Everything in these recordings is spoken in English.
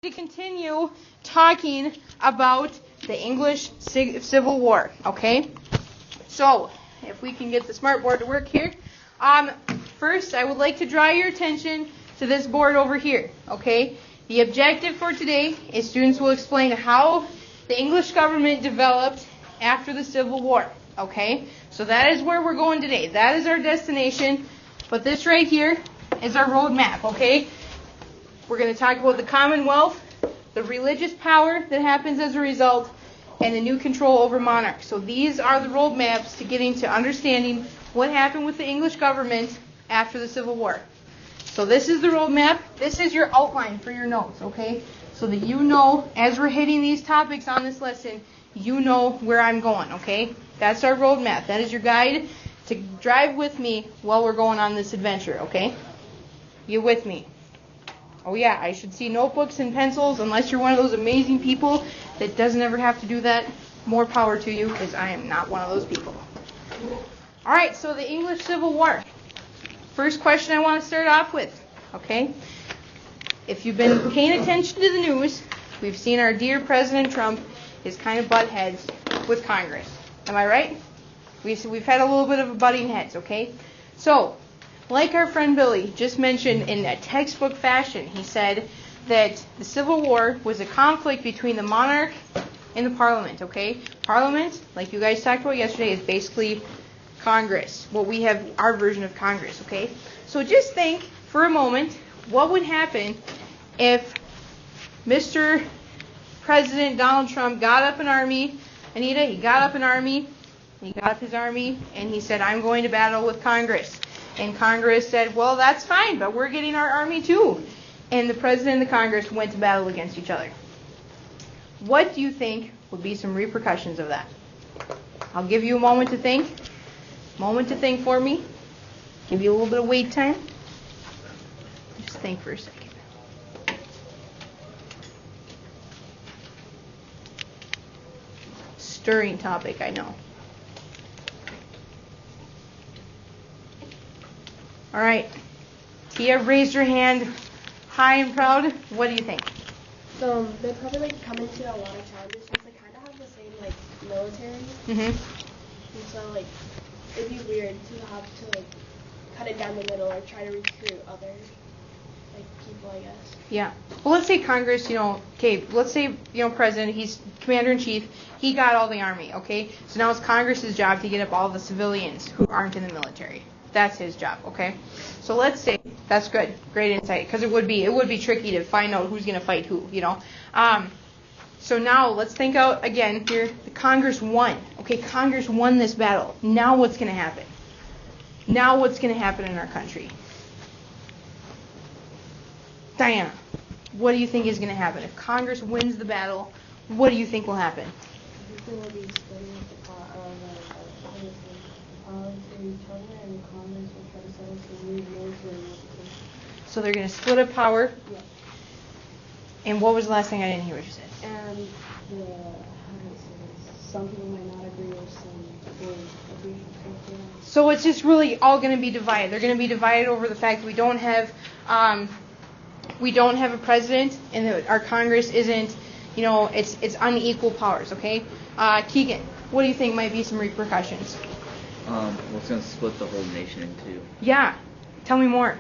To continue talking about the English Civil War, okay? So, if we can get the smart board to work here. First, I would like to draw your attention to this board over here, okay? The objective for today is students will explain how the English government developed after the Civil War, okay? So that is where we're going today. That is our destination. But this right here is our road map, okay? We're going to talk about the Commonwealth, the religious power that happens as a result, and the new control over monarchs. So these are the roadmaps to getting to understanding what happened with the English government after the Civil War. So this is the roadmap. This is your outline for your notes, okay? So that you know, as we're hitting these topics on this lesson, you know where I'm going, okay? That's our roadmap. That is your guide to drive with me while we're going on this adventure, okay? You with me? Oh yeah, I should see notebooks and pencils unless you're one of those amazing people that doesn't ever have to do that. More power to you, because I am not one of those people. Alright, so the English Civil War. First question I want to start off with, okay? If you've been paying attention to the news, we've seen our dear President Trump is kind of butt heads with Congress. Am I right? We've had a little bit of a butting heads, okay? So, like our friend Billy just mentioned in a textbook fashion, he said that the Civil War was a conflict between the monarch and the Parliament, okay? Parliament, like you guys talked about yesterday, is basically Congress. Well, we have our version of Congress, okay? So just think for a moment, what would happen if Mr. President Donald Trump got up an army, Anita, he got up his army, and he said, I'm going to battle with Congress. And Congress said, well, that's fine, but we're getting our army too. And the President and the Congress went to battle against each other. What do you think would be some repercussions of that? I'll give you a moment to think. Moment to think for me. Give you a little bit of wait time. Just think for a second. Stirring topic, I know. All right. Tia, raise your hand high and proud. What do you think? They probably come into a lot of challenges since they kind of have the same military. And so it'd be weird to have to cut it down the middle or try to recruit other people, I guess. Yeah. Well, let's say Congress, let's say, President, he's Commander-in-Chief, he got all the army, okay? So now it's Congress's job to get up all the civilians who aren't in the military. That's his job, okay? So let's say, that's good, great insight, because it would be tricky to find out who's going to fight who, So now let's think out again here. The Congress won, okay? Congress won this battle. Now what's going to happen? Now what's going to happen in our country? Diana, what do you think is going to happen? If Congress wins the battle, what do you think will happen? People will be splitting up the power to each other, and Congress will try to set up a new military. So they're going to split up power? Yeah. And what was the last thing? I didn't hear what you said. And some people might not agree with some will agree with something. So it's just really all going to be divided. They're going to be divided over the fact that we don't have a president, and that our Congress isn't, it's unequal powers, okay? Keegan, what do you think might be some repercussions? Well, it's going to split the whole nation in two. Yeah. Tell me more.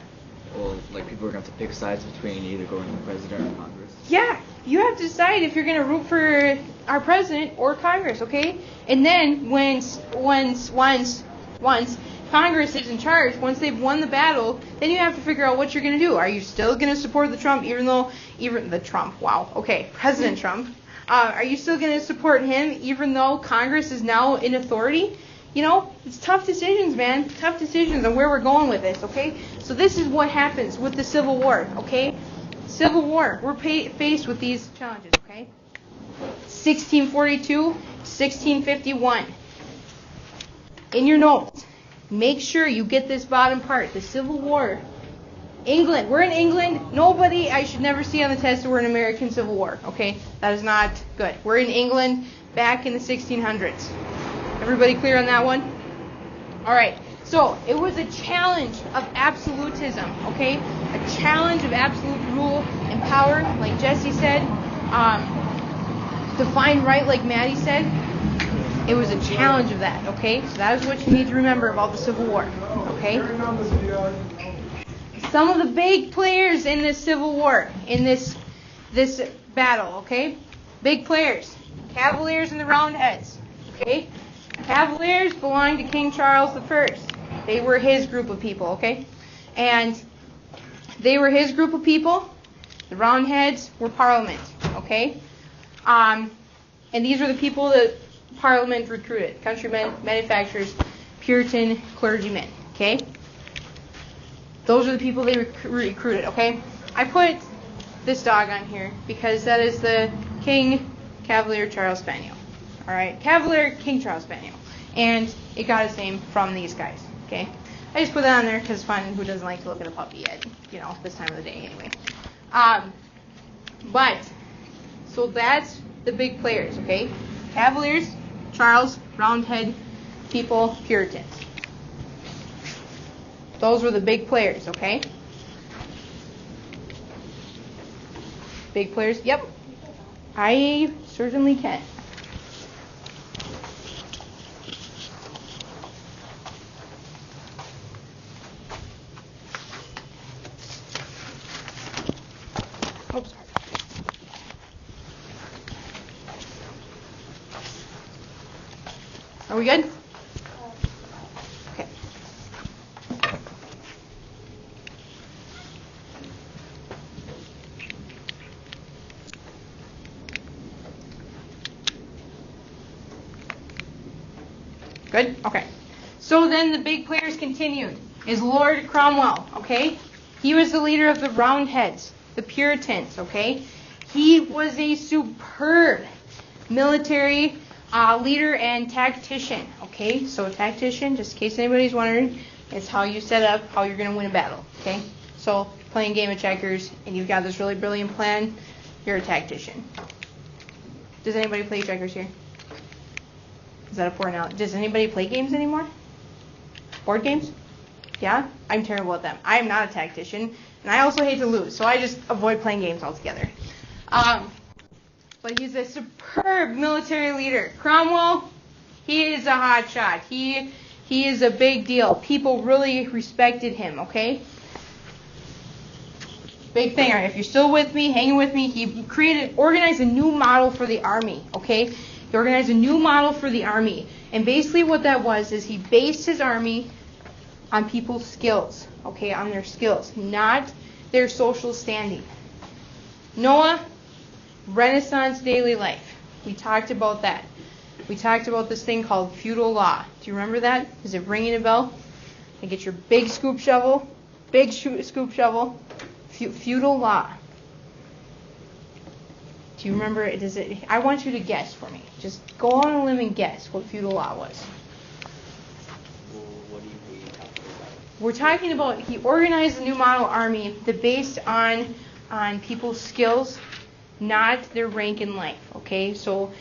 Well, people are going to have to pick sides between either going to the president or Congress. Yeah. You have to decide if you're going to root for our president or Congress, okay? And then once Congress is in charge, once they've won the battle, then you have to figure out what you're going to do. Are you still going to support the Trump, President Trump? Are you still going to support him even though Congress is now in authority? It's tough decisions, man. Tough decisions on where we're going with this, okay? So this is what happens with the Civil War, okay? Civil War. We're faced with these challenges, okay? 1642, 1651. In your notes, make sure you get this bottom part. The Civil War. England. We're in England. I should never see on the test that we're in American Civil War, okay? That is not good. We're in England back in the 1600s. Everybody clear on that one? All right. So it was a challenge of absolutism, okay? A a challenge of absolute rule and power, like Jesse said. Define right, like Maddie said. It was a challenge of that, okay? So that is what you need to remember about the Civil War, okay? Some of the big players in this Civil War, in this battle, okay? Big players. Cavaliers and the Roundheads, okay? Cavaliers belonged to King Charles I. They were his group of people, okay? And they were his group of people. The Roundheads were Parliament, okay? And these were the people that Parliament recruited. Countrymen, manufacturers, Puritan clergymen, okay? Those are the people they recruited, okay? I put this dog on here because that is the King Cavalier Charles Spaniel. All right, Cavalier King Charles Spaniel. And it got its name from these guys, okay? I just put that on there because it's fun. Who doesn't like to look at a puppy at, this time of the day anyway? So that's the big players, okay? Cavaliers, Charles, Roundhead, people, Puritans. Those were the big players, okay? Big players, yep. I certainly can. Oh, sorry. Are we good? Okay. Good? Okay. So then the big players continued. Is Lord Cromwell, okay? He was the leader of the Roundheads, the Puritans, okay? He was a superb military leader and tactician, okay? So a tactician, just in case anybody's wondering, is how you set up how you're going to win a battle, okay? So playing a game of checkers and you've got this really brilliant plan, you're a tactician. Does anybody play checkers here? Is that a poor analogy? Does anybody play games anymore? Board games? Yeah? I'm terrible at them. I am not a tactician, and I also hate to lose, so I just avoid playing games altogether. But he's a superb military leader. Cromwell, he is a hot shot. He is a big deal. People really respected him, okay? Big thing. All right, if you're still with me, hanging with me, he organized a new model for the army, okay? He organized a new model for the army. And basically what that was is he based his army on people's skills, okay, on their skills, not their social standing. Noah, Renaissance daily life. We talked about that. We talked about this thing called feudal law. Do you remember that? Is it ringing a bell? You get your big scoop shovel, feudal law. Do you remember it? I want you to guess for me. Just go on a limb and guess what feudal law was. What are you talking about? We're talking about he organized a new model army that based on people's skills, not their rank in life. Okay, so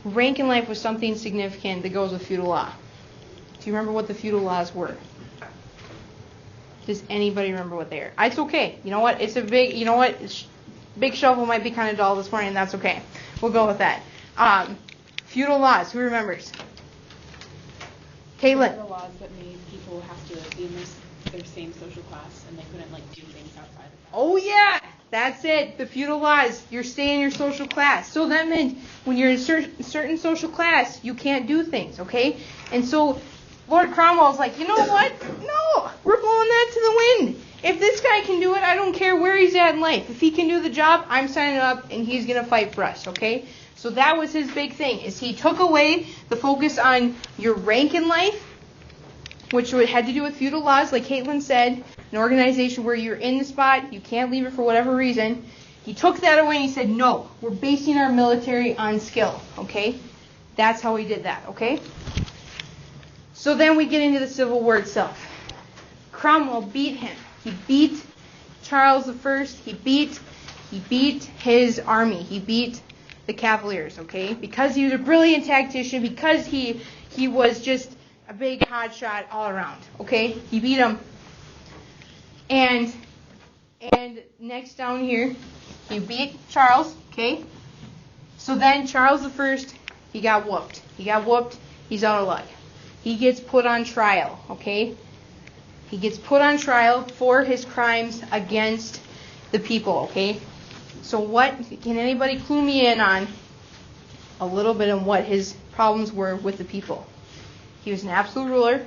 rank in life was something significant that goes with feudal law. Do you remember what the feudal laws were? Does anybody remember what they are? It's okay. You know what? It's a big. You know what? Big shovel might be kind of dull this morning. That's okay. We'll go with that. Feudal laws. Who remembers? Caitlin. The laws that made people have to be in their same social class, and they couldn't do things outside of that. Oh yeah, that's it. The feudal laws. You're staying in your social class. So that meant when you're in a certain social class, you can't do things. Okay. And so Lord Cromwell's like, you know what? No, we're blowing that to the wind. If this guy can do it, I don't care where he's at in life. If he can do the job, I'm signing up, and he's going to fight for us, okay? So that was his big thing, is he took away the focus on your rank in life, which had to do with feudal laws, like Caitlin said, an organization where you're in the spot, you can't leave it for whatever reason. He took that away, and he said, no, we're basing our military on skill, okay? That's how he did that, okay? So then we get into the Civil War itself. Cromwell beat him. He beat Charles I. He beat his army. He beat the Cavaliers, okay? Because he was a brilliant tactician, because he was just a big hot shot all around, okay? He beat them. And And next down here, he beat Charles, okay? So then Charles I, he got whooped. He's out of luck. He gets put on trial, okay? He gets put on trial for his crimes against the people, okay? So what, can anybody clue me in on a little bit on what his problems were with the people? He was an absolute ruler.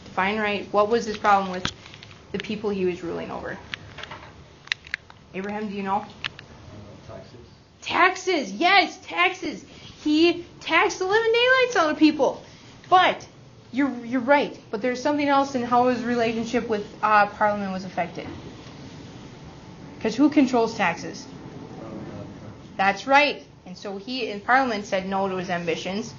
Define right. What was his problem with the people he was ruling over? Abraham, do you know? Taxes. Taxes, yes, taxes. He taxed the living daylights out of people. But you're right. But there's something else in how his relationship with Parliament was affected. Because who controls taxes? That's right. And so he in Parliament said no to his ambitions.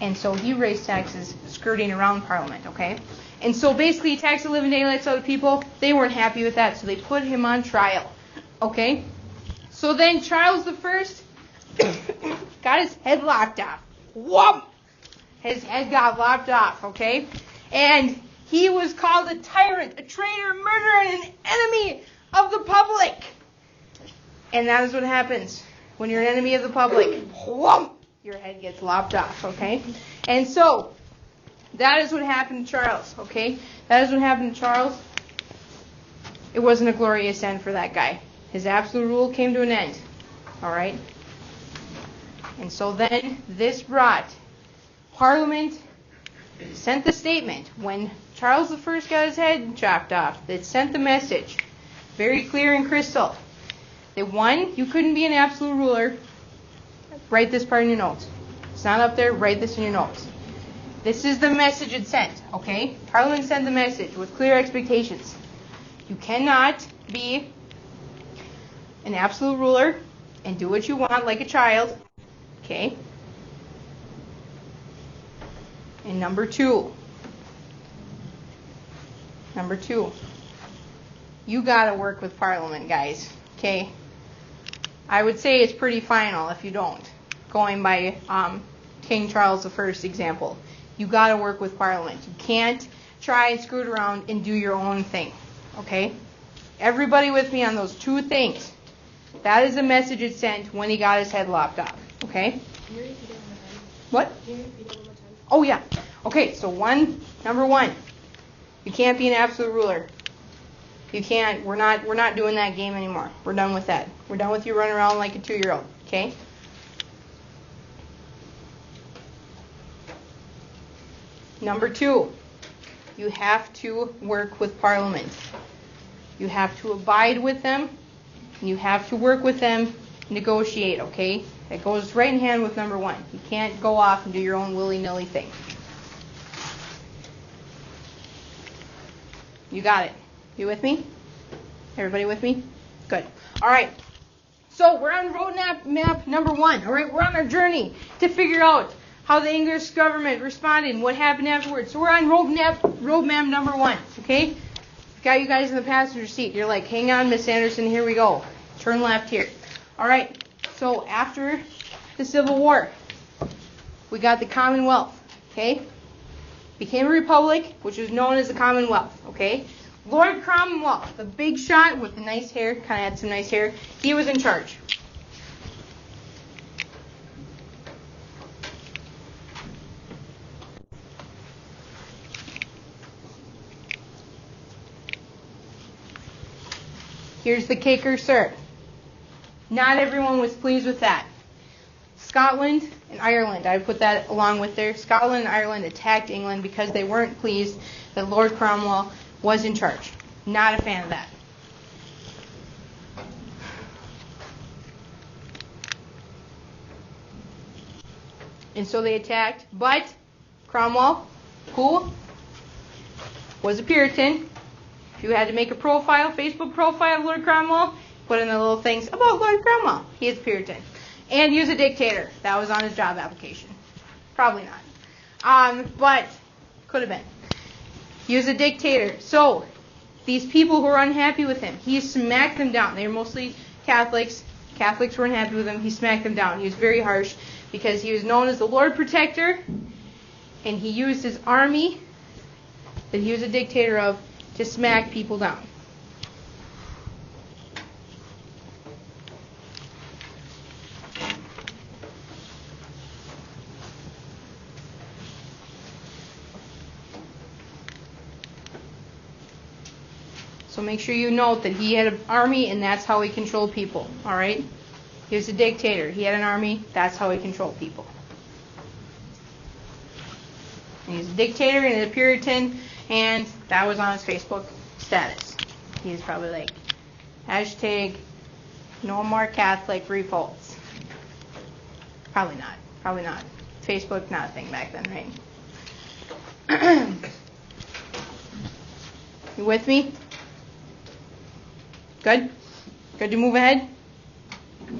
And so he raised taxes skirting around Parliament, okay? And so basically he taxed the living daylights out of people. They weren't happy with that, so they put him on trial, okay? So then Charles I got his head locked off. Whoop! His head got lopped off, okay? And he was called a tyrant, a traitor, a murderer, and an enemy of the public. And that is what happens when you're an enemy of the public. Whoop! Your head gets lopped off, okay? And so, that is what happened to Charles, okay? That is what happened to Charles. It wasn't a glorious end for that guy. His absolute rule came to an end, all right? And so then, this brought Parliament sent the statement when Charles I got his head chopped off. It sent the message, very clear and crystal, that one, you couldn't be an absolute ruler. Write this part in your notes. It's not up there. Write this in your notes. This is the message it sent, okay? Parliament sent the message with clear expectations. You cannot be an absolute ruler and do what you want like a child, okay? And number two, you got to work with Parliament, guys, okay? I would say it's pretty final if you don't, going by King Charles I's example. You got to work with Parliament. You can't try and screw it around and do your own thing, okay? Everybody with me on those two things. That is the message it sent when he got his head lopped off, okay? Can you repeat it one more time? What? Can you repeat it one more time? Oh, yeah. Okay, so number one, you can't be an absolute ruler. You can't, we're not doing that game anymore. We're done with that. We're done with you running around like a 2-year-old, okay? Number two, you have to work with Parliament. You have to abide with them. You have to work with them, negotiate, okay? That goes right in hand with number one. You can't go off and do your own willy-nilly thing. You got it. You with me? Everybody with me? Good. All right. So we're on roadmap number one. All right. We're on our journey to figure out how the English government responded and what happened afterwards. So we're on roadmap number one. Okay. Got you guys in the passenger seat. You're like, hang on, Miss Anderson. Here we go. Turn left here. All right. So after the Civil War, we got the Commonwealth. Okay. Became a republic, which was known as the Commonwealth, okay? Lord Cromwell, the big shot with the nice hair, kind of had some nice hair, he was in charge. Here's the kicker, sir. Not everyone was pleased with that. Scotland and Ireland, I put that along with there. Scotland and Ireland attacked England because they weren't pleased that Lord Cromwell was in charge. Not a fan of that. And so they attacked, but Cromwell, who was a Puritan, if you had to make a profile, Facebook profile of Lord Cromwell, put in the little things about Lord Cromwell. He is a Puritan. And he was a dictator. That was on his job application. Probably not. But could have been. He was a dictator. So these people who were unhappy with him, he smacked them down. They were mostly Catholics. Catholics were unhappy with him. He smacked them down. He was very harsh because he was known as the Lord Protector, and he used his army that he was a dictator of to smack people down. So make sure you note that he had an army and that's how he controlled people. All right? He was a dictator. He had an army. That's how he controlled people. And he's a dictator and a Puritan, and that was on his Facebook status. He was probably like, hashtag no more Catholic revolts. Probably not. Probably not. Facebook, not a thing back then, right? You with me? Good? Good to move ahead?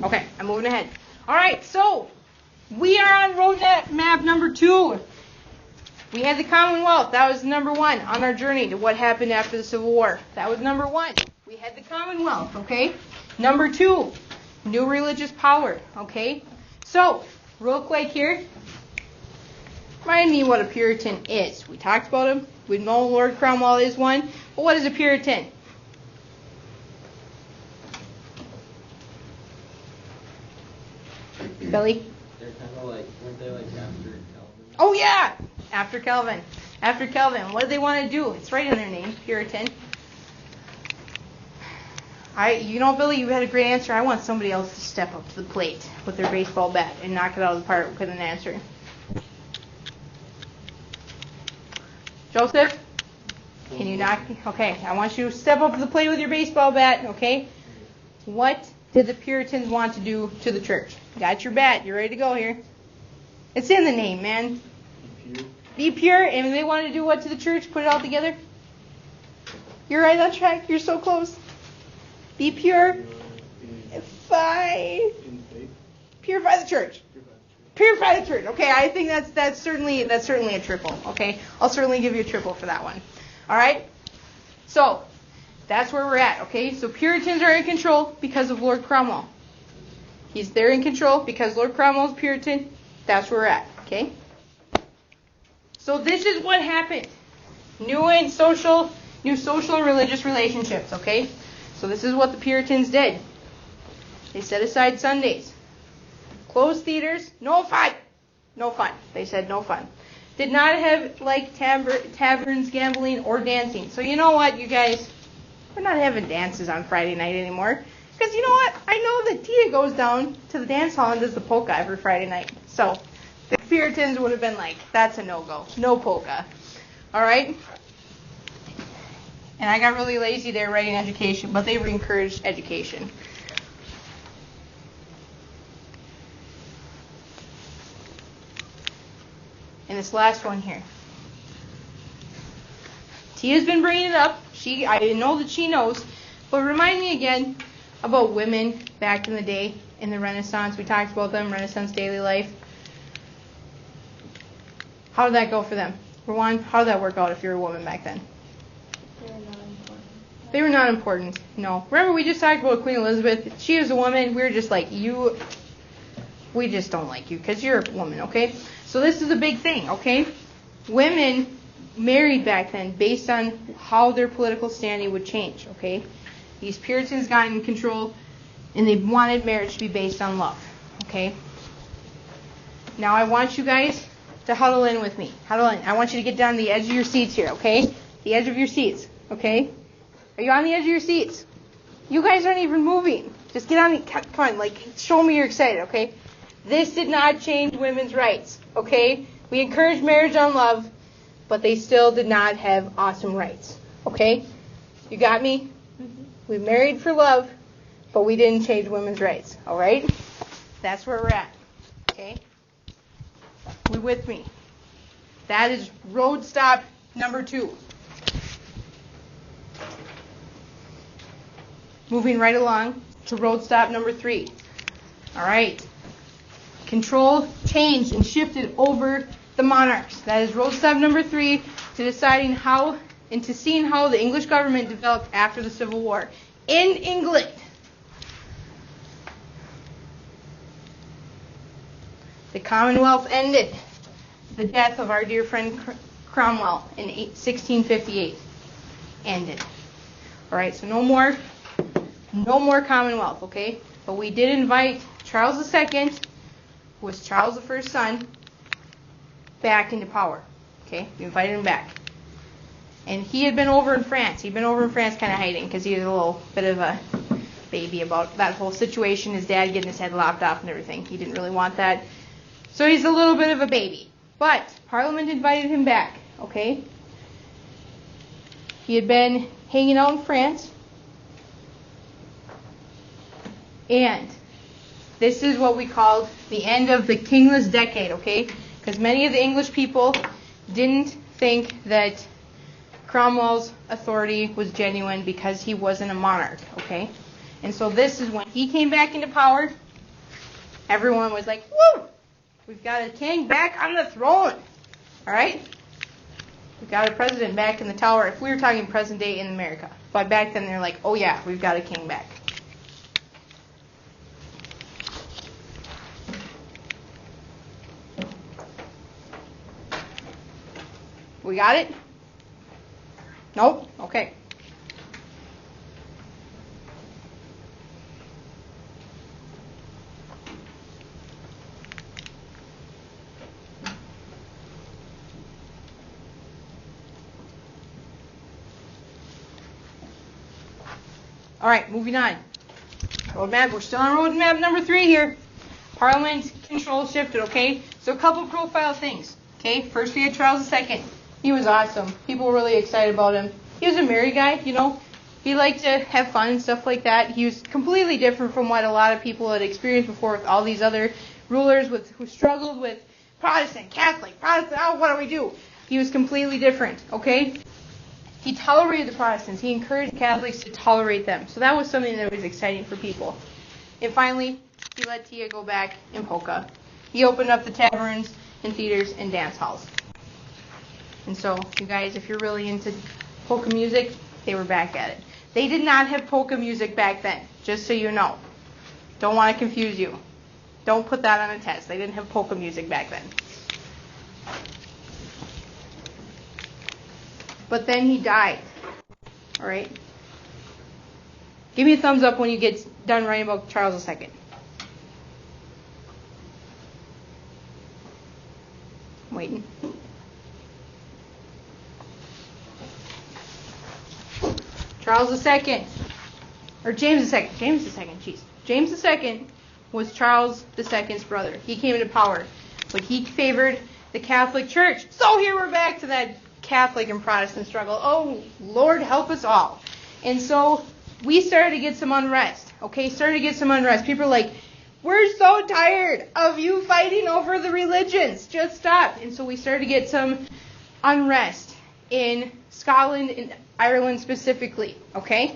Okay, I'm moving ahead. All right, so we are on road map number 2. We had the Commonwealth. That was number 1 on our journey to what happened after the Civil War. That was number 1. We had the Commonwealth, okay? Number 2, new religious power, okay? So, real quick here, remind me what a Puritan is. We talked about him. We know Lord Cromwell is one. But what is a Puritan? Billy? They're kind of like, weren't they like after Calvin? Oh yeah! After Calvin. After Calvin. What do they want to do? It's right in their name, Puritan. Billy, you had a great answer. I want somebody else to step up to the plate with their baseball bat and knock it out of the park with an answer. Joseph? Can you knock? Okay, I want you to step up to the plate with your baseball bat, okay? What did the Puritans want to do to the church? Got your bat. You're ready to go here. It's in the name, man. Be pure. And they wanted to do what to the church? Put it all together? You're right on track. You're so close. Be pure. Purify the church. Purify the church. Okay, I think that's certainly a triple. Okay, I'll certainly give you a triple for that one. All right. So that's where we're at. Okay, so Puritans are in control because of Lord Cromwell. They're in control because Lord Cromwell's Puritan. That's where we're at. Okay. So this is what happened. New social and religious relationships. Okay. So this is what the Puritans did. They set aside Sundays. Closed theaters. No fun. No fun. They said no fun. Did not have like taverns, gambling, or dancing. So you know what, you guys? We're not having dances on Friday night anymore. Because you know what? I know that Tia goes down to the dance hall and does the polka every Friday night. So the Puritans would have been like, that's a no-go. No polka. All right? And I got really lazy there writing education, but they encouraged education. And this last one here. Tia's been bringing it up. I know that she knows. But remind me again about women back in the day in the Renaissance. We talked about them, Renaissance daily life. How did that go for them? For one, how did that work out if you were a woman back then? They were not important. No. Remember, we just talked about Queen Elizabeth. She was a woman. We were just like, we just don't like you because you're a woman, okay? So this is a big thing, okay? Women married back then based on how their political standing would change, okay? These Puritans got in control, and they wanted marriage to be based on love, okay? Now I want you guys to huddle in with me. Huddle in. I want you to get down to the edge of your seats here, okay? The edge of your seats, okay? Are you on the edge of your seats? You guys aren't even moving. Just get on the, come on, show me you're excited, okay? This did not change women's rights, okay? We encouraged marriage on love, but they still did not have awesome rights, okay? You got me? Mm-hmm. We married for love, but we didn't change women's rights, all right? That's where we're at, okay? We with me? That is road stop number 2. Moving right along to road stop number 3. All right. Control changed and shifted over the monarchs. That is road stop number 3 to deciding how and to seeing how the English government developed after the Civil War. In England, the Commonwealth ended. The death of our dear friend Cromwell in 1658 ended. All right, so no more Commonwealth, okay? But we did invite Charles II, who was Charles I's son, back into power. Okay? We invited him back. And he had been over in France. He'd been over in France kind of hiding because he was a little bit of a baby about that whole situation. His dad getting his head lopped off and everything. He didn't really want that. So he's a little bit of a baby. But Parliament invited him back, okay? He had been hanging out in France. And this is what we called the end of the kingless decade, okay? Because many of the English people didn't think that Cromwell's authority was genuine because he wasn't a monarch, okay? And so this is when he came back into power. Everyone was like, woo! We've got a king back on the throne. All right? We've got a president back in the tower. If we were talking present day in America. But back then they're like, oh yeah, we've got a king back. We got it? Nope? Okay. All right, moving on. Roadmap. We're still on roadmap number 3 here. Parliament control shifted, okay? So a couple profile things, okay? First we had Charles II. He was awesome. People were really excited about him. He was a merry guy, you know. He liked to have fun and stuff like that. He was completely different from what a lot of people had experienced before with all these other rulers who struggled with Protestant, Catholic, Protestant, oh, what do we do? He was completely different, okay? He tolerated the Protestants. He encouraged Catholics to tolerate them. So that was something that was exciting for people. And finally, he let Tia go back in polka. He opened up the taverns and theaters and dance halls. And so, you guys, if you're really into polka music, they were back at it. They did not have polka music back then, just so you know. Don't want to confuse you. Don't put that on a test. They didn't have polka music back then. But then he died. All right? Give me a thumbs up when you get done writing about Charles II. I'm waiting. Charles II, or James II. Jeez. James II was Charles II's brother. He came into power, but he favored the Catholic Church. So here we're back to that Catholic and Protestant struggle. Oh, Lord help us all. And so we started to get some unrest. Okay, People are like, we're so tired of you fighting over the religions. Just stop. And so we started to get some unrest in Scotland and Ireland specifically, okay?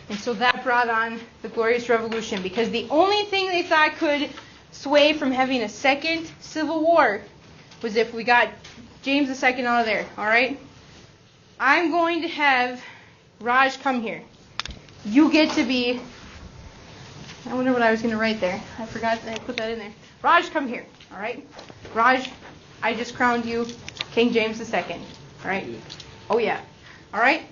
And so that brought on the Glorious Revolution, because the only thing they thought could sway from having a second civil war was if we got James II out of there, all right? I'm going to have Raj come here. You get to be... I wonder what I was going to write there. I forgot that I put that in there. Raj, come here, all right? Raj, I just crowned you King James II, all right? Oh, yeah. All right?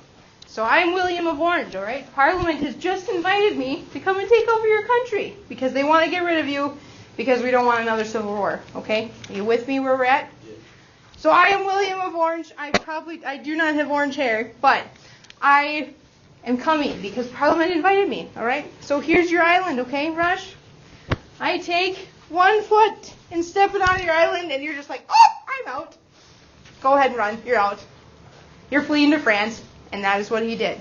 So I'm William of Orange, all right? Parliament has just invited me to come and take over your country because they want to get rid of you because we don't want another civil war, okay? Are you with me where we're at? Yeah. So I am William of Orange. I do not have orange hair, but I am coming because Parliament invited me, all right? So here's your island, okay, Raj? I take 1 foot and step it on your island, and you're just like, oh, I'm out. Go ahead and run. You're out. You're fleeing to France, and that is what he did.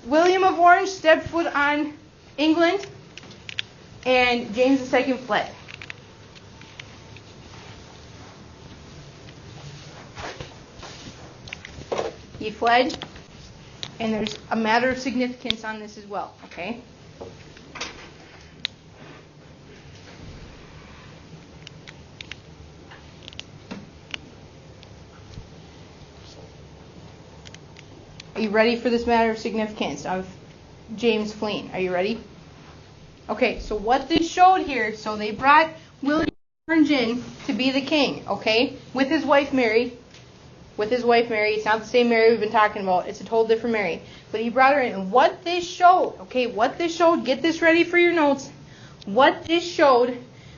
William of Orange stepped foot on England, and James II fled. He fled, and there's a matter of significance on this as well, okay? Are you ready for this matter of significance of James fleeing? Are you ready? Okay, so what this showed here, so they brought William Orange in to be the king, okay, with his wife Mary. It's not the same Mary we've been talking about. It's a total different Mary. But he brought her in. And what this showed, get this ready for your notes. What this showed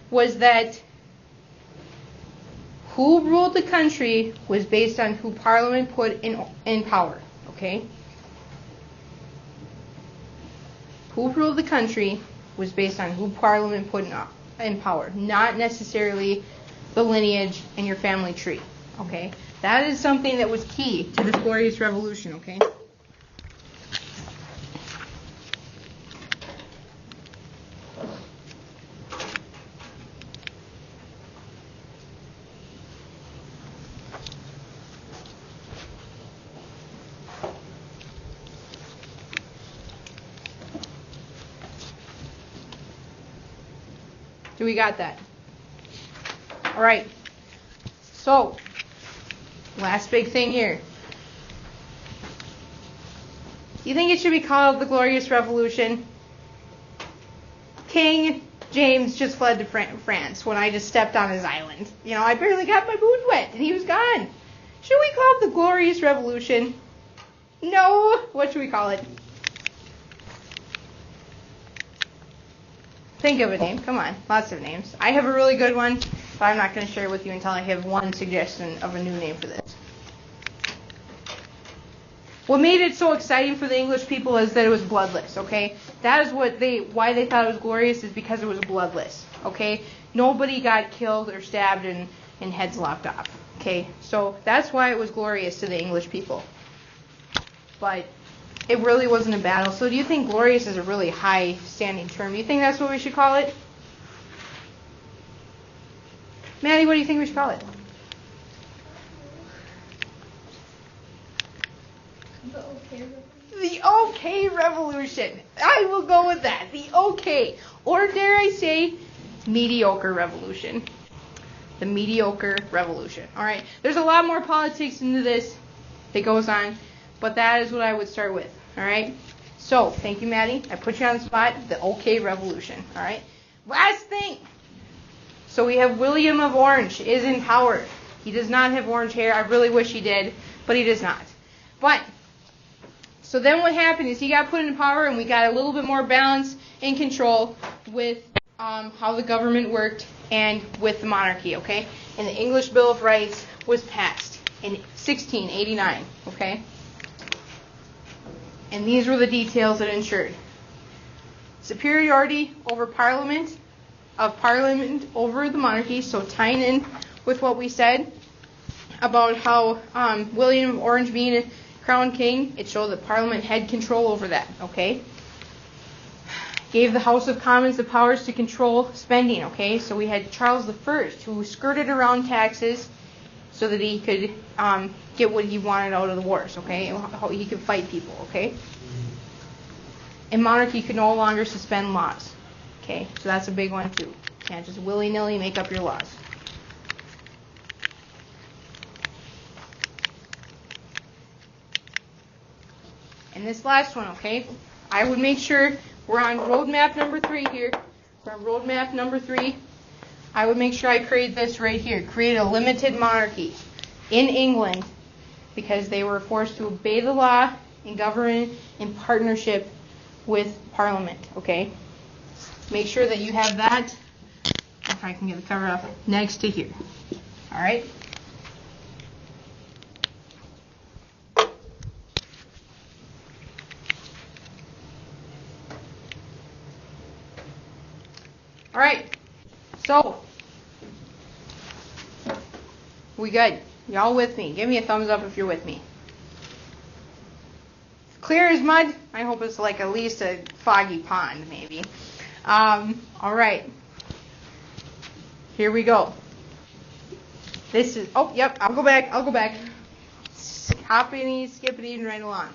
was that Who ruled the country was based on who Parliament put in power, okay? Who ruled the country was based on who Parliament put in power, not necessarily the lineage in your family tree, okay? That is something that was key to this glorious revolution, okay? Do we got that? All right. So, last big thing here. You think it should be called the Glorious Revolution? King James just fled to France when I just stepped on his island. You know, I barely got my boots wet and he was gone. Should we call it the Glorious Revolution? No. What should we call it? Think of a name. Come on. Lots of names. I have a really good one, but I'm not going to share it with you until I have one suggestion of a new name for this. What made it so exciting for the English people is that it was bloodless, okay? That is why they thought it was glorious, is because it was bloodless, okay? Nobody got killed or stabbed and heads lopped off, okay? So that's why it was glorious to the English people. But it really wasn't a battle. So do you think glorious is a really high standing term? Do you think that's what we should call it? Maddie, what do you think we should call it? The OK Revolution. I will go with that. The OK. Or dare I say, mediocre revolution. The mediocre revolution. All right. There's a lot more politics into this that goes on, but that is what I would start with. All right. So, thank you, Maddie. I put you on the spot. The OK Revolution. All right. Last thing. So we have William of Orange is in power. He does not have orange hair. I really wish he did, but he does not. But so then what happened is he got put in power, and we got a little bit more balance and control with how the government worked and with the monarchy, okay? And the English Bill of Rights was passed in 1689, okay? And these were the details it ensured. Superiority over Parliament over the monarchy, so tying in with what we said about how William of Orange being a crown king, it showed that Parliament had control over that, okay? Gave the House of Commons the powers to control spending, okay? So we had Charles I, who skirted around taxes so that he could get what he wanted out of the wars, okay? And how he could fight people, okay? And monarchy could no longer suspend laws, okay? So that's a big one too. Can't just willy-nilly make up your laws. And this last one, okay? I would make sure we're on roadmap number 3 here. We're on roadmap number 3. I would make sure I create this right here. Create a limited monarchy in England because they were forced to obey the law and govern in partnership with Parliament, okay? Make sure that you have that, if I can get the cover up, next to here. All right? All right, so we good? Y'all with me? Give me a thumbs up if you're with me. Clear as mud? I hope it's like at least a foggy pond, maybe. All right, here we go. This is, oh, yep, I'll go back. Hoppity, skippity, and right along.